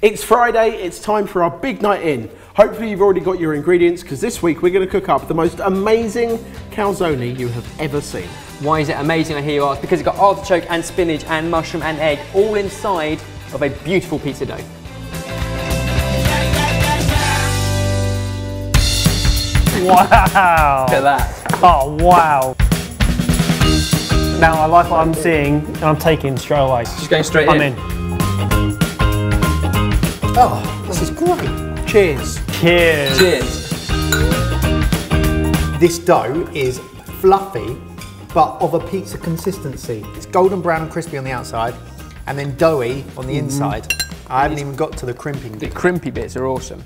It's Friday, it's time for our big night in. Hopefully you've already got your ingredients because this week we're going to cook up the most amazing calzone you have ever seen. Why is it amazing, I hear you ask? Because it's got artichoke and spinach and mushroom and egg all inside of a beautiful pizza dough. Wow! Look at that. Oh, wow. Now I like what I'm seeing and I'm taking straight away. Just going straight in. I'm in. Oh, this is great. Cheers. Cheers. Cheers. This dough is fluffy, but of a pizza consistency. It's golden brown and crispy on the outside, and then doughy on the inside. I haven't even got to the crimping The bit. crimpy bits are awesome.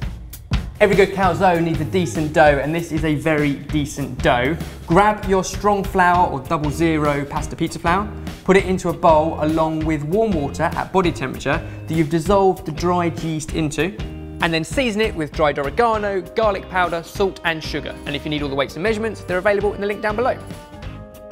Every good calzone needs a decent dough, and this is a very decent dough. Grab your strong flour or 00 pasta pizza flour, put it into a bowl along with warm water at body temperature that you've dissolved the dried yeast into, and then season it with dried oregano, garlic powder, salt and sugar. And if you need all the weights and measurements, they're available in the link down below.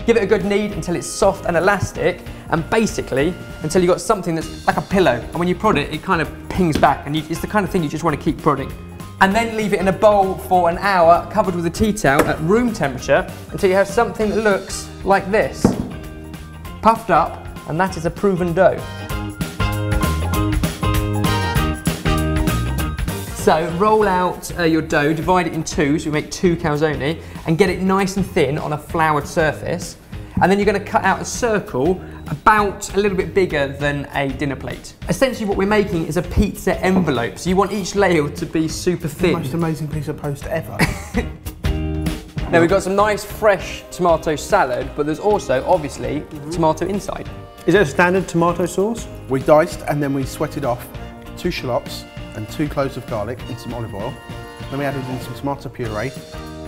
Give it a good knead until it's soft and elastic, and basically until you've got something that's like a pillow, and when you prod it, it kind of pings back, and it's the kind of thing you just want to keep prodding. And then leave it in a bowl for an hour, covered with a tea towel at room temperature, until you have something that looks like this. Puffed up, and that is a proven dough. So roll out your dough, divide it in two, so you make 2 calzone, and get it nice and thin on a floured surface. And then you're going to cut out a circle about a little bit bigger than a dinner plate. Essentially what we're making is a pizza envelope, so you want each layer to be super thin. The most amazing piece of post ever. Now we've got some nice fresh tomato salad, but there's also, obviously, tomato inside. Is it a standard tomato sauce? We diced and then we sweated off 2 shallots and 2 cloves of garlic in some olive oil. Then we added in some tomato puree,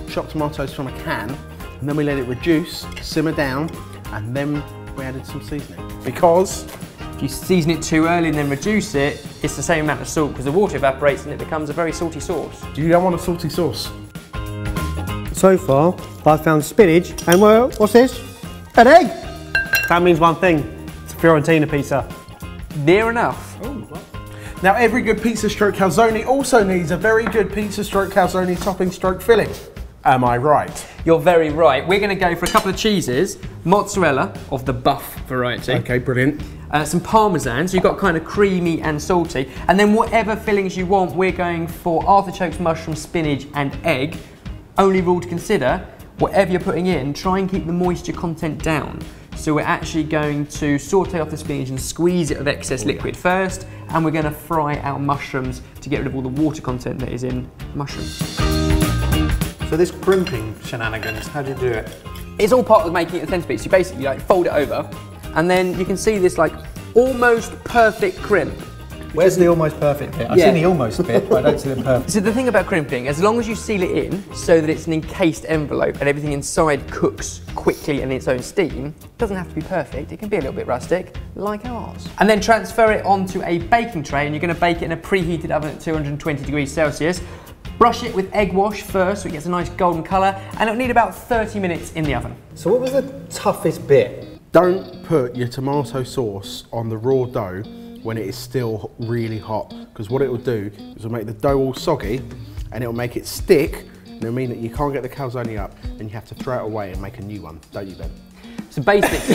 chopped tomatoes from a can, and then we let it reduce, simmer down, and then we added some seasoning. Because If you season it too early and then reduce it, it's the same amount of salt because the water evaporates and it becomes a very salty sauce. you don't want a salty sauce. So far, I've found spinach and what's this? An egg! That means one thing, it's a Fiorentina pizza. Near enough. Now every good pizza stroke calzone also needs a very good pizza stroke calzone topping stroke filling. Am I right? You're very right. We're going to go for a couple of cheeses, mozzarella of the buff variety. Okay, brilliant. Some parmesan, so you've got kind of creamy and salty. And then whatever fillings you want, we're going for artichokes, mushrooms, spinach and egg. Only rule to consider, whatever you're putting in, try and keep the moisture content down. So we're actually going to saute off the spinach and squeeze it of excess liquid first, and we're going to fry our mushrooms to get rid of all the water content that is in mushrooms. So this crimping shenanigans, how do you do it? It's all part of making it a centerpiece. You basically like fold it over, and then you can see this like almost perfect crimp. Where's the almost perfect bit? I've seen the almost bit, but I don't see the perfect. So the thing about crimping, as long as you seal it in so that it's an encased envelope and everything inside cooks quickly in its own steam, it doesn't have to be perfect, it can be a little bit rustic, like ours. And then transfer it onto a baking tray, and you're going to bake it in a preheated oven at 220 degrees Celsius. Brush it with egg wash first so it gets a nice golden colour, and it'll need about 30 minutes in the oven. So what was the toughest bit? Don't put your tomato sauce on the raw dough when it is still really hot, because what it will do is it'll make the dough all soggy and it'll make it stick, and it'll mean that you can't get the calzone up and you have to throw it away and make a new one, don't you, Ben? So basically,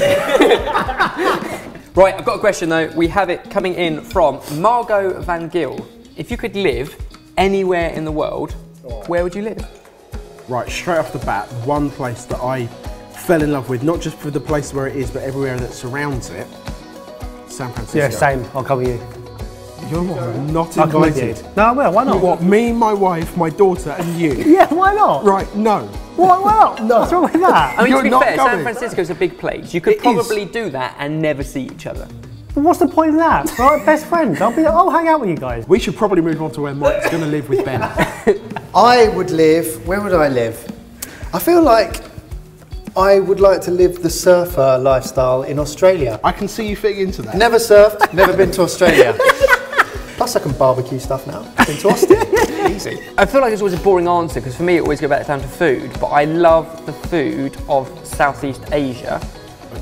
right, I've got a question though. We have it coming in from Margot Van Gill. If you could live anywhere in the world, where would you live? Right, straight off the bat, one place that I fell in love with, not just for the place where it is, but everywhere that surrounds it, San Francisco. Yeah, same, I'll come with you. You're not I'll come with you. invited. No, I will, why not? You want me, my wife, my daughter and you? Yeah, why not? Right, no. Why not? No. What's wrong with that? I mean, You're to be not fair, San going. Francisco's a big place. You could It probably is. do that and never see each other. What's the point of that? We're like best friends. I'll hang out with you guys. We should probably move on to where Mike's going to live with Ben. I would live, where would I live? I feel like I would like to live the surfer lifestyle in Australia. I can see you fitting into that. Never surfed, never been to Australia. Plus I can barbecue stuff now. Been to Austin, easy. I feel like it's always a boring answer because for me it always goes back down to food, but I love the food of Southeast Asia.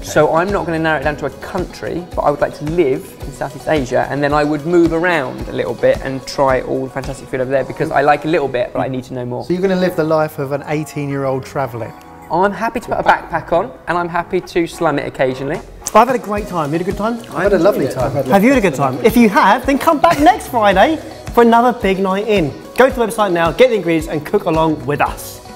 So I'm not going to narrow it down to a country, but I would like to live in Southeast Asia, and then I would move around a little bit and try all the fantastic food over there, because I like a little bit, but I need to know more. So you're going to live the life of an 18-year-old travelling? I'm happy to put a backpack on, and I'm happy to slum it occasionally. I've had a great time. You had a good time? I had a lovely time. Have you had a good time? If you have, then come back next Friday for another big night in. Go to the website now, get the ingredients and cook along with us.